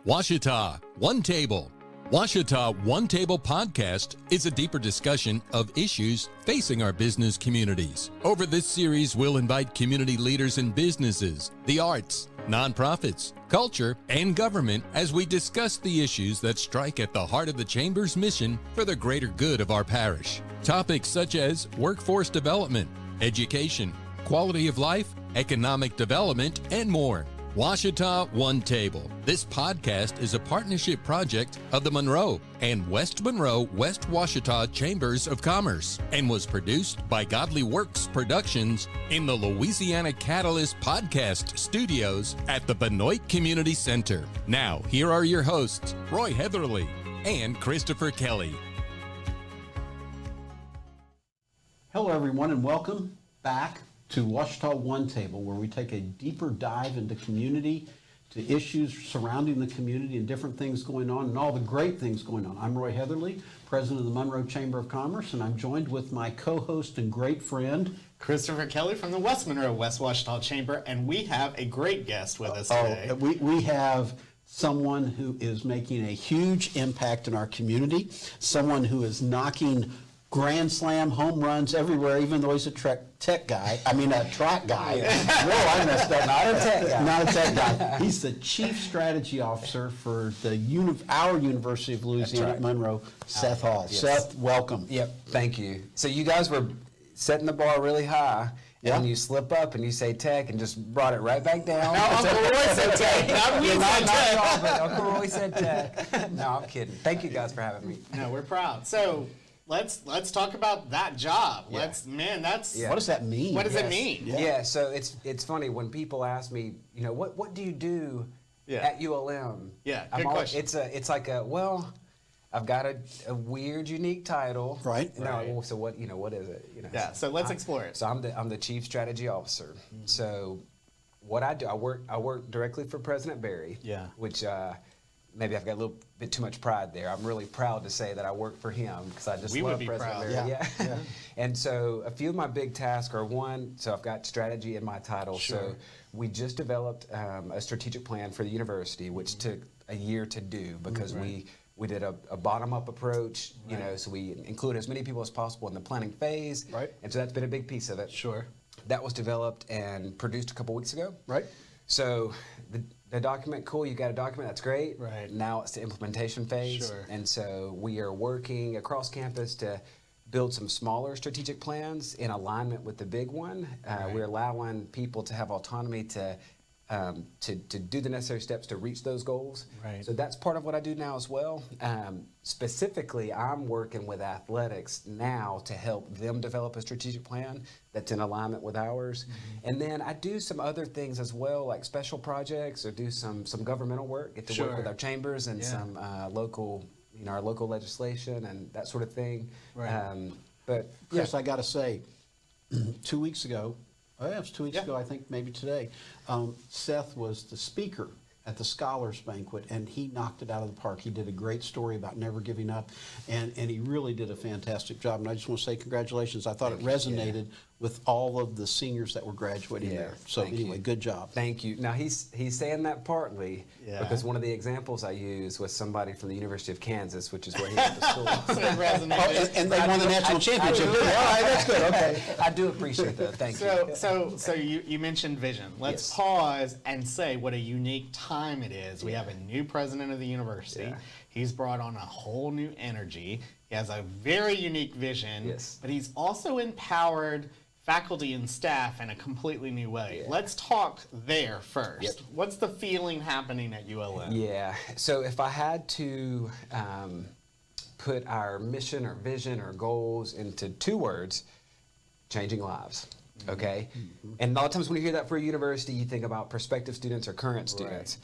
Ouachita One Table. Ouachita One Table podcast is a deeper discussion of issues facing our business communities. Over this series, we'll invite community leaders and businesses, the arts, nonprofits, culture, and government as we discuss the issues that strike at the heart of the Chamber's mission for the greater good of our parish. Topics such as workforce development, education, quality of life, economic development, and more. Ouachita One Table. This podcast is a partnership project of the Monroe and West Monroe West Ouachita Chambers of Commerce and was produced by Godly Works Productions in the Louisiana Catalyst Podcast Studios at the Benoit Community Center. Now, here are your hosts, Roy Heatherly and Christopher Kelly. Hello, everyone, and welcome back to Ouachita One Table, where we take a deeper dive into community, to issues surrounding the community and different things going on and all the great things going on. I'm Roy Heatherly, president of the Monroe Chamber of Commerce, and I'm joined with my co-host and great friend, Christopher Kelly from the West Monroe West Ouachita Chamber, and we have a great guest with us today. We have someone who is making a huge impact in our community, someone who is knocking grand slam home runs everywhere, even though he's a track guy. I messed up. Not a tech guy. He's the chief strategy officer for our University of Louisiana Monroe, Seth Hall. Yes. Seth, welcome. Yep, thank you. So you guys were setting the bar really high, and you slip up and you say tech and just brought it right back down. No, Uncle Roy said tech. Not we said tech. Y'all, but Uncle Roy said tech. No, I'm kidding. Thank you guys for having me. No, we're proud. So let's talk about that job. Yeah. What does that mean? What does it mean? Yeah, so it's funny when people ask me, what do you do at ULM? Yeah, good question. It's like I've got a weird, unique title. Right. No, so what is it? Yeah, so let's explore it. So I'm the chief strategy officer. Mm-hmm. So what I do, I work directly for President Barry. Yeah. Which maybe I've got a little bit too much pride there. I'm really proud to say that I work for him because I just love President Barry. Yeah. And so a few of my big tasks are so I've got strategy in my title. Sure. So we just developed a strategic plan for the university, which took a year to do because we did a bottom-up approach, so we included as many people as possible in the planning phase. Right. And so that's been a big piece of it. Sure. That was developed and produced a couple weeks ago. Right. So the document, cool, you got a document, that's great. Right. Now it's the implementation phase. Sure. And so we are working across campus to build some smaller strategic plans in alignment with the big one. We're allowing people to have autonomy to do the necessary steps to reach those goals. Right. So that's part of what I do now as well. Specifically, I'm working with athletics now to help them develop a strategic plan that's in alignment with ours. Mm-hmm. And then I do some other things as well, like special projects or do some governmental work, get to work with our chambers and some local, our local legislation and that sort of thing. Right. But Chris, I got to say, 2 weeks ago, it was 2 weeks ago, I think maybe today, Seth was the speaker at the Scholars Banquet, and he knocked it out of the park. He did a great story about never giving up, and he really did a fantastic job. And I just want to say congratulations. I thought it resonated with all of the seniors that were graduating there. So anyway, good job. Thank you. Now, he's saying that partly because one of the examples I used was somebody from the University of Kansas, which is where he went to school. So it resonated. And they won the national championship. All right, that's good. Okay. I do appreciate that. Thank you. So you mentioned vision. Let's pause and say what a unique time it is. We have a new president of the university. Yeah. He's brought on a whole new energy. He has a very unique vision, but he's also empowered faculty and staff in a completely new way. Yeah. Let's talk there first. Yep. What's the feeling happening at ULM? Yeah, so if I had to put our mission or vision or goals into 2 words, changing lives, okay? Mm-hmm. And a lot of times when you hear that for a university, you think about prospective students or current students.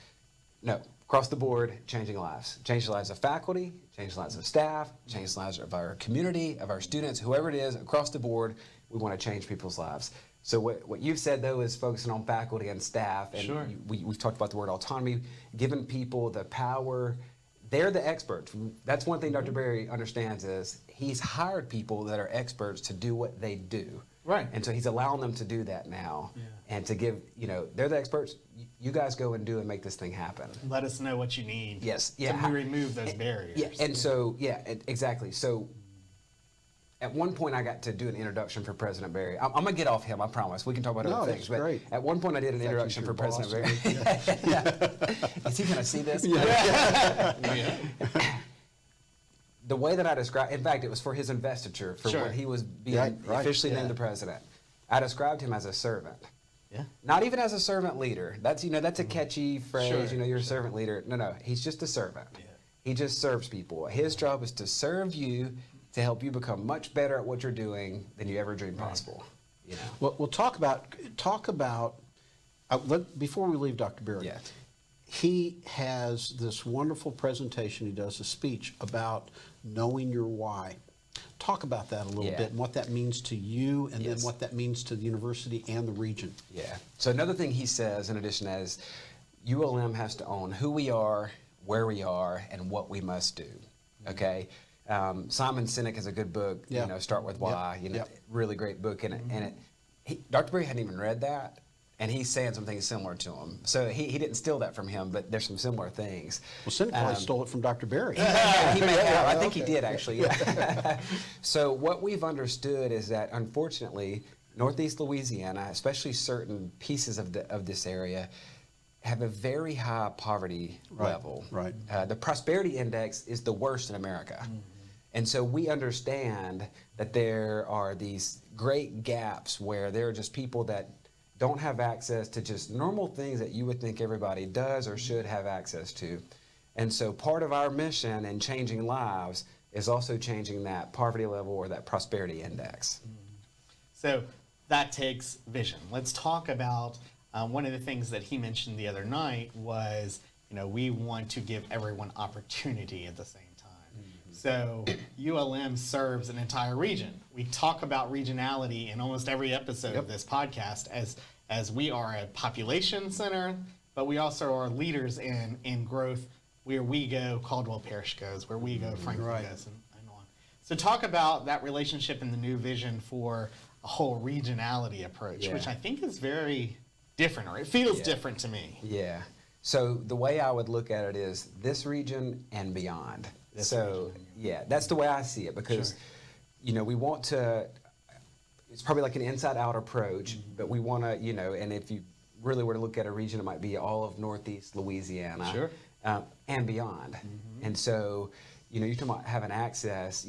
No, across the board, changing lives. Change the lives of faculty, change the lives of staff, change the lives of our community, of our students, whoever it is, across the board, we want to change people's lives. So what you've said, though, is focusing on faculty and staff. And we've talked about the word autonomy, giving people the power. They're the experts. That's one thing Dr. Barry understands is he's hired people that are experts to do what they do. Right. And so he's allowing them to do that now, Yeah. and to give, they're the experts. You guys go and do and make this thing happen. Let us know what you need. Yes. To Yeah. remove those barriers. Yeah. And so, exactly. So at one point I got to do an introduction for President Barry. I'm going to get off him, I promise. We can talk about other things. That's great. At one point I did an introduction for President Barry. Is he going to see this? Yeah. The way that I described, in fact, it was for his investiture, for Sure. when he was being Right, officially yeah. named the president. I described him as a servant. Yeah. Not even as a servant leader. That's that's a catchy phrase. Sure, You're a servant leader. No, he's just a servant. Yeah. He just serves people. His job is to serve you, to help you become much better at what you're doing than you ever dreamed possible. Well, we'll talk about before we leave Dr. Berry. Yeah. He has this wonderful presentation. He does a speech about knowing your why. Talk about that a little Yeah. bit and what that means to you, and Yes. then what that means to the university and the region. Yeah. So another thing he says, in addition, is ULM has to own who we are, where we are, and what we must do. Okay. Simon Sinek has a good book. Yeah. Start with why. Yep. Really great book. And Dr. Berry hadn't even read that, and he's saying something similar to him. So he didn't steal that from him, but there's some similar things. Well, Seneca probably stole it from Dr. Berry. He may have. I think he Okay. did, actually. Yeah. So what we've understood is that, unfortunately, Northeast Louisiana, especially certain pieces of this area, have a very high poverty level. Right. The prosperity index is the worst in America. And so we understand that there are these great gaps where there are just people that don't have access to just normal things that you would think everybody does or should have access to. And so part of our mission in changing lives is also changing that poverty level or that prosperity index. So that takes vision. Let's talk about one of the things that he mentioned the other night was, we want to give everyone opportunity at the same time. So ULM serves an entire region. We talk about regionality in almost every episode of this podcast as we are a population center, but we also are leaders in growth. Where we go, Caldwell Parish goes. Where we go, Franklin goes, and on. So talk about that relationship and the new vision for a whole regionality approach, which I think is very different, or it feels different to me. Yeah. So the way I would look at it is this region and beyond. That's the way I see it, because we want to, it's probably like an inside-out approach, but we want to, and if you really were to look at a region, it might be all of Northeast Louisiana and beyond. And so, you're talking about having access,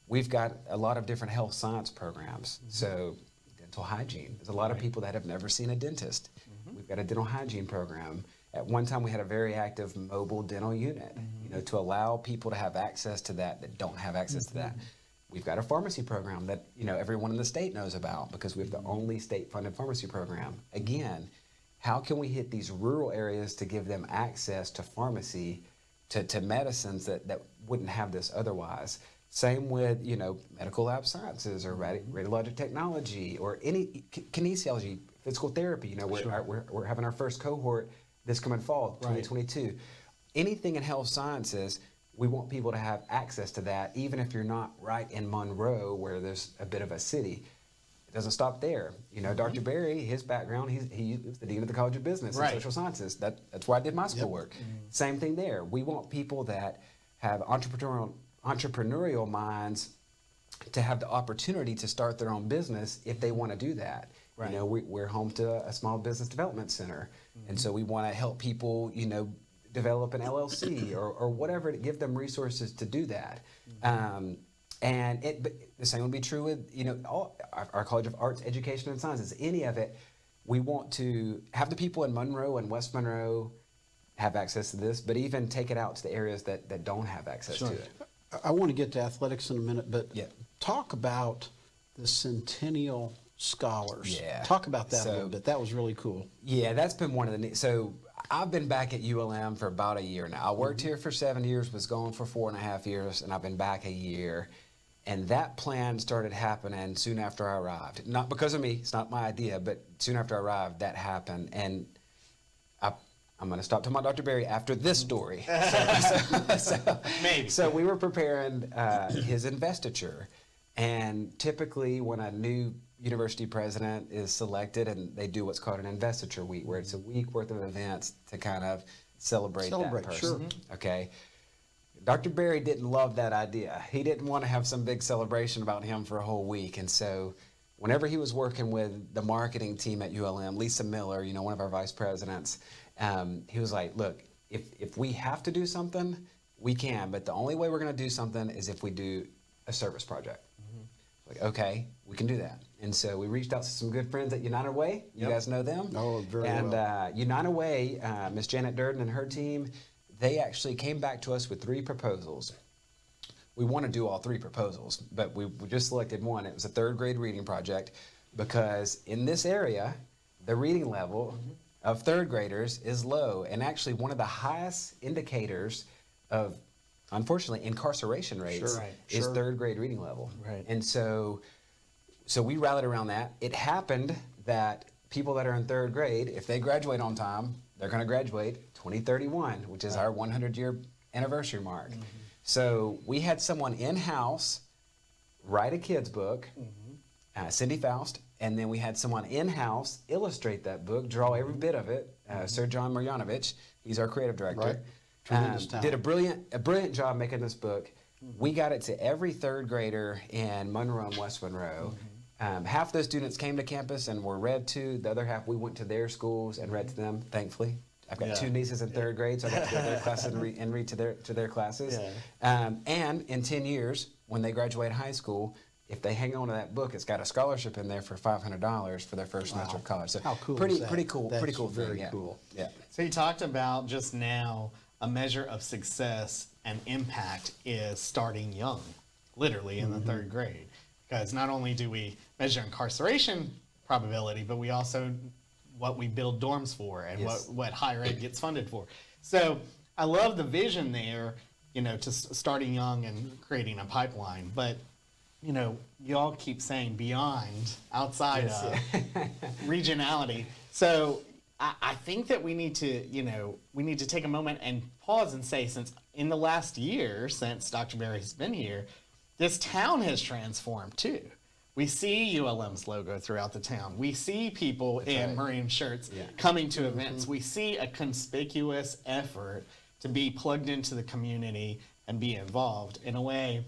we've got a lot of different health science programs. So dental hygiene, there's a lot of people that have never seen a dentist. We've got a dental hygiene program. At one time, we had a very active mobile dental unit, to allow people to have access to that don't have access to that. We've got a pharmacy program that, everyone in the state knows about, because we have the only state-funded pharmacy program. Again, how can we hit these rural areas to give them access to pharmacy, to medicines that wouldn't have this otherwise? Same with, medical lab sciences or radiologic technology or any kinesiology, physical therapy. We're having our first cohort this coming fall, 2022. Anything in health sciences, we want people to have access to that, even if you're not right in Monroe, where there's a bit of a city. It doesn't stop there. Dr. Berry, his background, he was the dean of the College of Business and Social Sciences. That's where I did my schoolwork. Same thing there. We want people that have entrepreneurial minds to have the opportunity to start their own business if they want to do that. Right. We're home to a small business development center, and so we want to help people, develop an LLC or whatever to give them resources to do that. But the same would be true with all our College of Arts, Education, and Sciences. Any of it, we want to have the people in Monroe and West Monroe have access to this, but even take it out to the areas that don't have access to it. I want to get to athletics in a minute, but talk about the Centennial Scholars. Yeah. Talk about that a little bit. That was really cool. Yeah, that's been one of the so I've been back at ULM for about a year now. I worked here for 7 years, was gone for 4.5 years, and I've been back a year. And that plan started happening soon after I arrived. Not because of me, it's not my idea, but soon after I arrived, that happened. And I'm going to stop talking about Dr. Berry after this story. Maybe. So we were preparing his investiture. And typically when a new university president is selected, and they do what's called an investiture week, where it's a week worth of events to kind of celebrate that person. Sure. Okay. Dr. Berry didn't love that idea. He didn't want to have some big celebration about him for a whole week. And so whenever he was working with the marketing team at ULM, Lisa Miller, you know, one of our vice presidents, he was like, look, if we have to do something, we can, but the only way we're going to do something is if we do a service project. Like, okay, we can do that. And so we reached out to some good friends at United Way. You guys know them? Oh, very well. well. And United Way, Miss Janet Durden and her team, they actually came back to us with 3 proposals. We want to do all 3 proposals, but we just selected one. It was a 3rd grade reading project because in this area, the reading level of 3rd graders is low, and actually one of the highest indicators of, unfortunately, incarceration rates is 3rd grade reading level. Right. And so we rallied around that. It happened that people that are in 3rd grade, if they graduate on time, they're going to graduate 2031, which is our 100-year anniversary mark. So we had someone in-house write a kid's book, Cindy Faust, and then we had someone in-house illustrate that book, draw every bit of it, Sir John Marjanovic. He's our creative director. Right. Tremendous talent. Did a brilliant job making this book. We got it to every 3rd grader in Monroe and West Monroe. Half those students came to campus and were read to. The other half, we went to their schools and read to them, thankfully. I've got 2 nieces in 3rd grade, so I got to go to their classes and read to their classes. And in 10 years, when they graduate high school, if they hang on to that book, it's got a scholarship in there for $500 for their first semester of college. So how cool pretty, is that? pretty cool, That's pretty cool thing. very Yeah. cool. Yeah. So you talked about just now a measure of success and impact is starting young, literally in the 3rd grade. Because not only do we measure incarceration probability, but we also what we build dorms for and what higher ed gets funded for. So I love the vision there, you know, to starting young and creating a pipeline. But, you know, you all keep saying beyond, outside of regionality. So I think that we need to, you know, take a moment and pause and say, since in the last year, since Dr. Berry has been here, this town has transformed too. We see ULM's logo throughout the town. We see people in Marine shirts coming to events. We see a conspicuous effort to be plugged into the community and be involved in a way,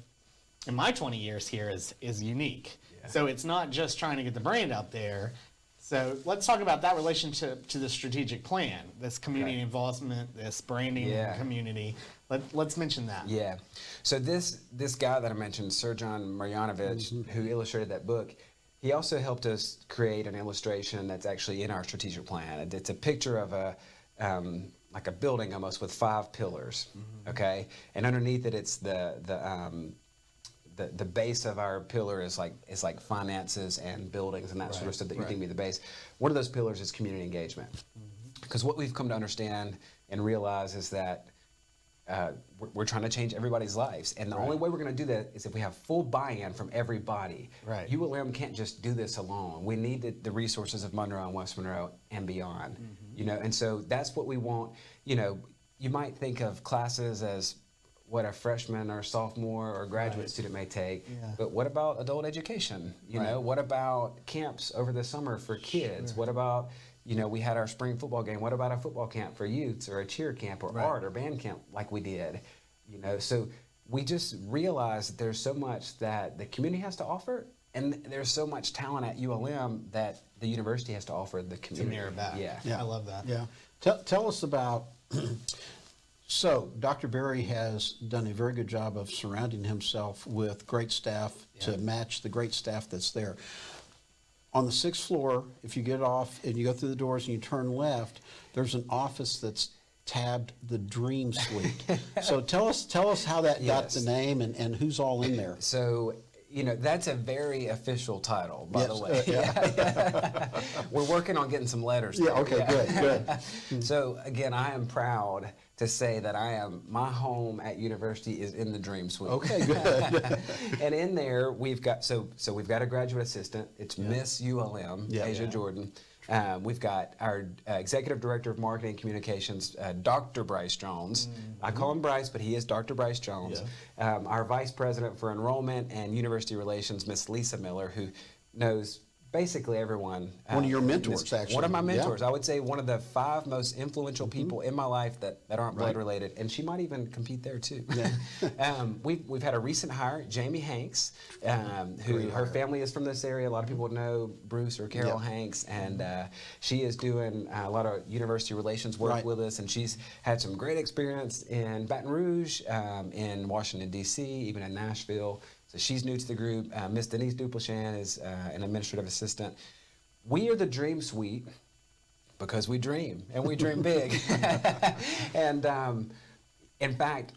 in my 20 years here, is unique. So it's not just trying to get the brand out there. So let's talk about that relationship to the strategic plan, this community involvement, this branding in the community. Let's mention that. Yeah. So this guy that I mentioned, Sir John Marjanovic, who illustrated that book, he also helped us create an illustration that's actually in our strategic plan. It's a picture of a like a building almost with 5 pillars. Okay, and underneath it, it's the base of our pillar is like finances and buildings and that sort of stuff that you think be the base. One of those pillars is community engagement, because what we've come to understand and realize is that we're trying to change everybody's lives, and the only way we're going to do that is if we have full buy-in from everybody. ULM can't just do this alone. We need the resources of Monroe and West Monroe and beyond. You know, and so that's what we want. You know, you might think of classes as what a freshman or sophomore or graduate student may take, but what about adult education? You know, what about camps over the summer for kids? What about, you know, we had our spring football game. What about a football camp for youths, or a cheer camp, or art or band camp like we did? You know, so we just realized that there's so much that the community has to offer, and there's so much talent at ULM that the university has to offer the community. To mirror back. Yeah. I love that. Yeah. Tell us about, so Dr. Berry has done a very good job of surrounding himself with great staff to match the great staff that's there. On the 6th floor, if you get off and you go through the doors and you turn left, there's an office that's tabbed the Dream Suite. So tell us how that got the name and who's all in there. So, you know, that's a very official title, by the way. We're working on getting some letters. Good. So again, I am proud to say that my home at university is in the Dream Suite. Okay, good. And in there we've got we've got a graduate assistant. It's Miss ULM, Asia Jordan. We've got our Executive Director of Marketing and Communications, Dr. Bryce Jones. I call him Bryce, but he is Dr. Bryce Jones. Our Vice President for Enrollment and University Relations, Miss Lisa Miller, who knows basically everyone. One of your mentors, actually. One of my mentors. Yeah. I would say one of the 5 most influential people in my life that aren't blood related, and she might even compete there too. Yeah. We've had a recent hire, Jamie Hanks, who her family is from this area. A lot of people know Bruce or Carol Hanks, and she is doing a lot of university relations work with us, and she's had some great experience in Baton Rouge, in Washington, D.C., even in Nashville. So she's new to the group. Miss Denise Duplichan is an administrative assistant. We are the Dream Suite because we dream, and we dream big. And in fact,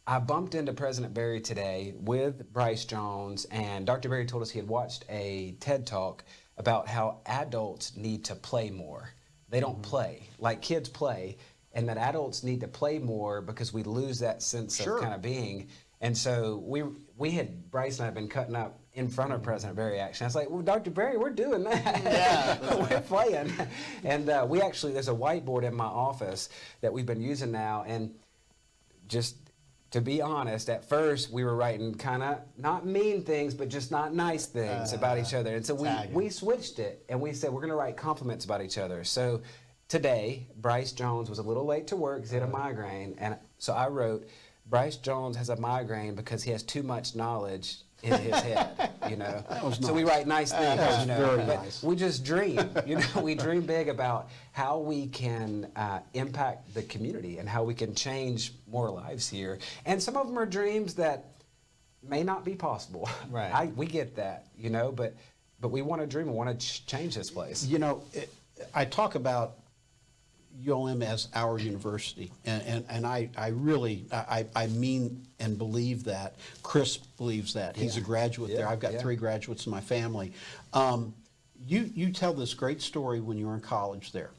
I bumped into President Berry today with Bryce Jones, and Dr. Berry told us he had watched a TED Talk about how adults need to play more. They don't play like kids play, and that adults need to play more because we lose that sense of kind of being. And so Bryce and I have been cutting up in front of President Berry, actually. I was like, well, Dr. Berry, we're doing that. Yeah, we're playing. And there's a whiteboard in my office that we've been using now. And just to be honest, at first we were writing kind of not mean things, but just not nice things about each other. And so we switched it, and we said we're going to write compliments about each other. So today, Bryce Jones was a little late to work because he had a migraine. And so I wrote, Bryce Jones has a migraine because he has too much knowledge in his head, you know. That was so nice. we write nice things, That was very nice. We just dream, you know. We dream big about how we can impact the community and how we can change more lives here. And some of them are dreams that may not be possible. Right. We get that, you know, but we want to dream and want to change this place. You know, I talk about ULM as our university, and I really mean and believe that. Chris believes that. He's a graduate there. I've got 3 graduates in my family. You tell this great story when you were in college there,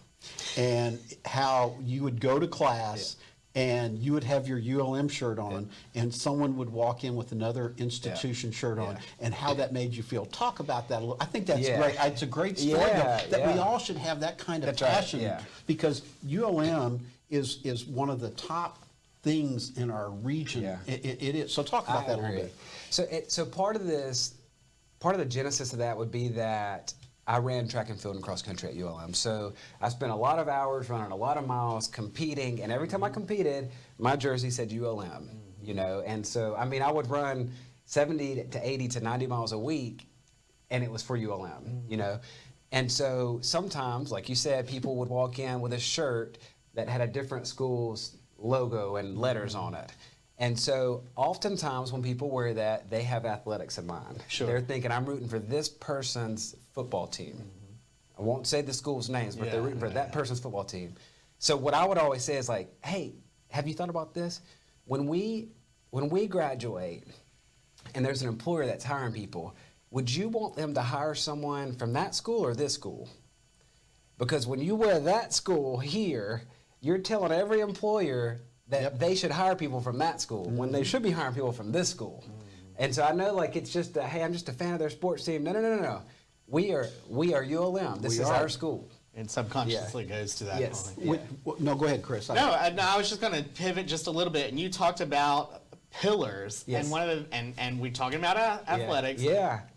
and how you would go to class and you would have your ULM shirt on, and someone would walk in with another institution shirt on, and how that made you feel. Talk about that a little. I think that's great. It's a great story that we all should have that kind of passion, because ULM is one of the top things in our region. It is. So talk about that a little bit. So part of the genesis of that would be that I ran track and field and cross country at ULM. So I spent a lot of hours running a lot of miles competing, and every time I competed, my jersey said ULM, you know. And so, I mean, I would run 70 to 80 to 90 miles a week, and it was for ULM, you know. And so sometimes, like you said, people would walk in with a shirt that had a different school's logo and letters on it. And so oftentimes when people wear that, they have athletics in mind. They're thinking, I'm rooting for this person's football team. I won't say the school's names, but they're rooting for that person's football team. So what I would always say is like, hey, have you thought about this? When we graduate and there's an employer that's hiring people, would you want them to hire someone from that school or this school? Because when you wear that school here, you're telling every employer that they should hire people from that school when they should be hiring people from this school. And so I know, like, it's just hey, I'm just a fan of their sports team. No. We are ULM. This is our school. And subconsciously goes to that point. No, go ahead, Chris. No, I was just going to pivot just a little bit, and you talked about pillars, and one of the and we're talking about athletics.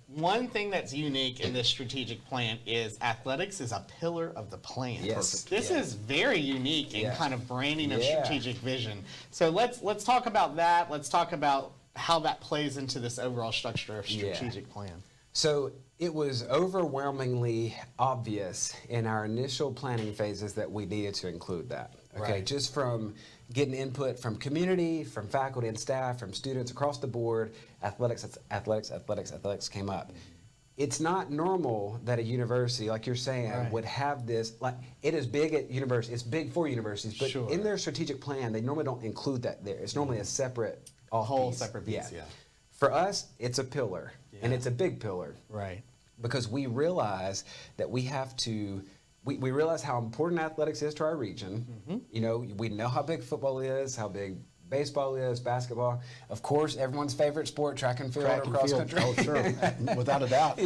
One thing that's unique in this strategic plan is athletics is a pillar of the plan. This is very unique in kind of branding of strategic vision. So let's talk about that. Let's talk about how that plays into this overall structure of strategic plan. So it was overwhelmingly obvious in our initial planning phases that we needed to include that. Okay, just from getting input from community, from faculty and staff, from students across the board, athletics came up. It's not normal that a university, like you're saying, would have this, like, it is big at universities, it's big for universities, but in their strategic plan, they normally don't include that there. It's normally a separate whole separate piece, For us, it's a pillar, and it's a big pillar. Because we realize that we have to, we realize how important athletics is to our region. You know, we know how big football is, how big baseball is, basketball. Of course, everyone's favorite sport, track and field, or cross country. Oh, sure, without a doubt.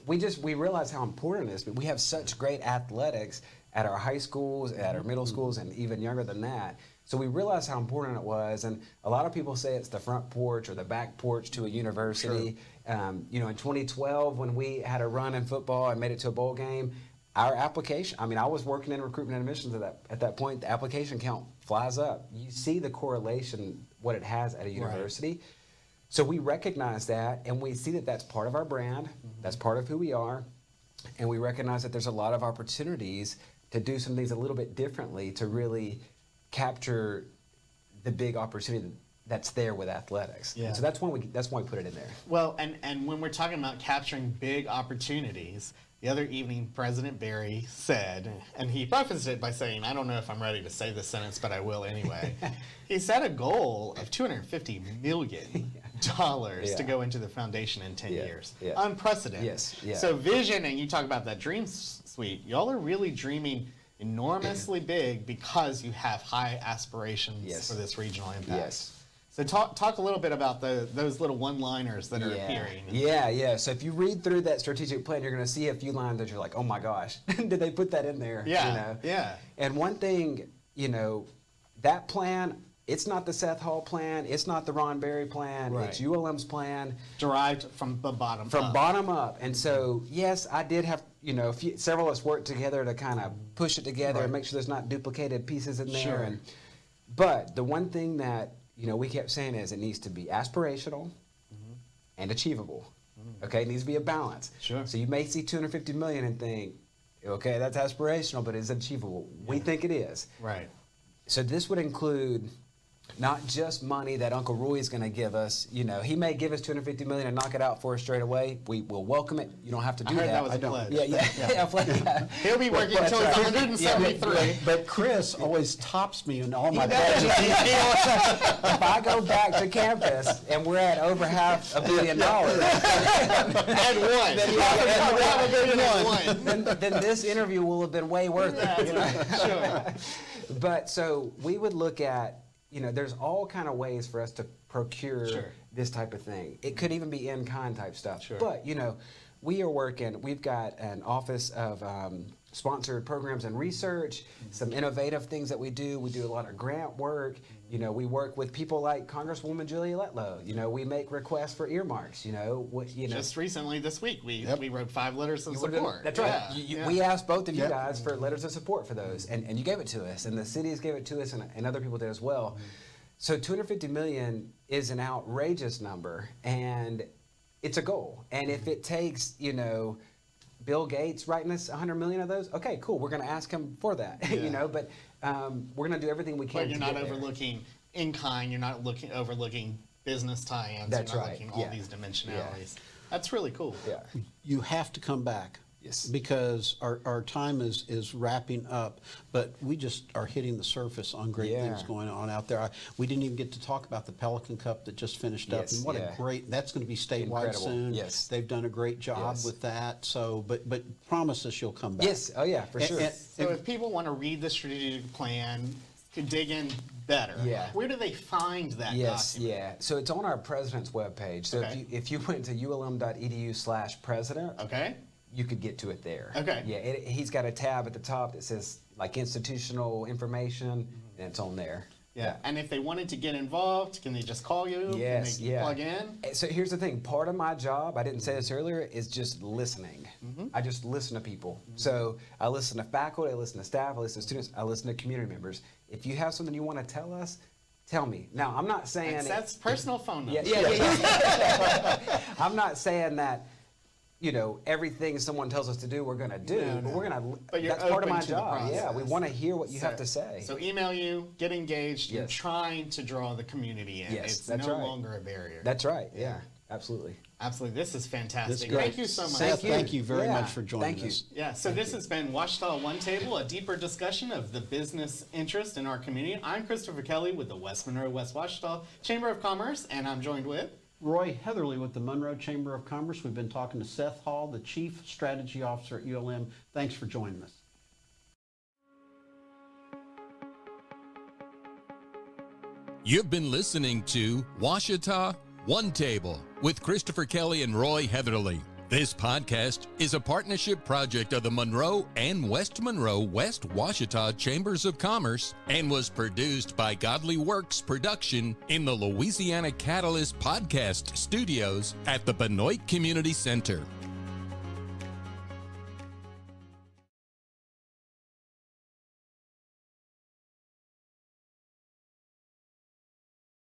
We realize how important it is, but we have such great athletics at our high schools, at our middle schools, and even younger than that. So we realized how important it was, and a lot of people say it's the front porch or the back porch to a university. You know, in 2012, when we had a run in football and made it to a bowl game, our application, I mean, I was working in recruitment and admissions at that point, the application count flies up. You see the correlation, what it has at a university. Right. So we recognize that, and we see that that's part of our brand, that's part of who we are, and we recognize that there's a lot of opportunities to do some things a little bit differently to really capture the big opportunity that's there with athletics. Yeah. So that's why we put it in there. Well, and when we're talking about capturing big opportunities, the other evening, President Barry said, and he prefaced it by saying, I don't know if I'm ready to say this sentence, but I will anyway. He set a goal of $250 million to go into the foundation in 10 years. Yeah. Unprecedented. Yes. Yeah. So vision, and you talk about that dream suite, y'all are really dreaming enormously big because you have high aspirations for this regional impact. Yes. So talk a little bit about those little one-liners that are appearing. Yeah. So if you read through that strategic plan, you're going to see a few lines that you're like, oh my gosh, did they put that in there? Yeah, you know? yeah. And one thing, you know, that plan, it's not the Seth Hall plan, it's not the Ron Berry plan, it's ULM's plan. Derived from the bottom up. From bottom up. And so, yes, I did have, you know, several of us worked together to kind of push it together and make sure there's not duplicated pieces in there. Sure. But the one thing that, you know, we kept saying is it needs to be aspirational and achievable. Okay, it needs to be a balance. Sure. So you may see $250 million and think, okay, that's aspirational, but is it achievable? Yeah. We think it is. Right. So this would include not just money that Uncle Roy is going to give us. You know, he may give us $250 million and knock it out for us straight away. We will welcome it. You don't have to do I heard that. that was a pledge. Yeah. He'll be working until he's 173. But Chris always tops me in all my pledges. If I go back to campus and we're at over $500 million, then this interview will have been way worth it. You know? Sure. But so we would look at, you know, there's all kind of ways for us to procure this type of thing. It could even be in-kind type stuff. Sure. But, you know, we've got an office of sponsored programs and research, some innovative things that we do. We do a lot of grant work. You know, we work with people like Congresswoman Julia Letlow. You know, we make requests for earmarks. You know, just recently this week we wrote 5 letters of support. That's right. We asked both of you guys for letters of support for those, and you gave it to us, and the cities gave it to us, and other people did as well. So $250 million is an outrageous number, and it's a goal. And if it takes, you know, Bill Gates writing us 100 million of those, okay, cool. We're going to ask him for that, you know. But we're going to do everything we can. But you're not overlooking in kind. You're not overlooking business tie-ins. That's you're not right. looking all these dimensionalities. That's really cool. Yeah. You have to come back. Yes. Because our time is wrapping up, but we just are hitting the surface on great things going on out there. We didn't even get to talk about the Pelican Cup that just finished up, and what a great, that's going to be statewide soon. Yes. They've done a great job with that. So, but promise us you'll come back. Yes. Oh yeah, for sure. So if people want to read the strategic plan, could dig in better. Yeah. Where do they find that document? Yeah. So it's on our president's webpage. So if you went to ulm.edu/president, you could get to it there. Okay. Yeah, he's got a tab at the top that says like institutional information, and it's on there. Yeah. And if they wanted to get involved, can they just call you? Yes. Can they plug in? So here's the thing. Part of my job, I didn't say this earlier, is just listening. I just listen to people. So I listen to faculty, I listen to staff, I listen to students, I listen to community members. If you have something you want to tell us, tell me. Now, I'm not saying that's personal phone number. Yeah. I'm not saying that, you know, everything someone tells us to do, we're going to do. No. But we're going to. But you're that's part of my open to job. the Yeah, we want to hear what you have to say. So email you, get engaged. You're trying to draw the community in. Yes, it's that's no right. longer a barrier. That's right. Yeah, absolutely. Absolutely. This is fantastic. Great. Thank you so much. Seth, thank you very much for joining us. Yeah, so this has been Ouachita One Table, a deeper discussion of the business interest in our community. I'm Christopher Kelly with the West Monroe, West Ouachita Chamber of Commerce, and I'm joined with Roy Heatherly with the Monroe Chamber of Commerce. We've been talking to Seth Hall, the Chief Strategy Officer at ULM. Thanks for joining us. You've been listening to Ouachita One Table with Christopher Kelly and Roy Heatherly. This podcast is a partnership project of the Monroe and West Monroe West Ouachita Chambers of Commerce and was produced by Godly Works Production in the Louisiana Catalyst Podcast Studios at the Benoit Community Center.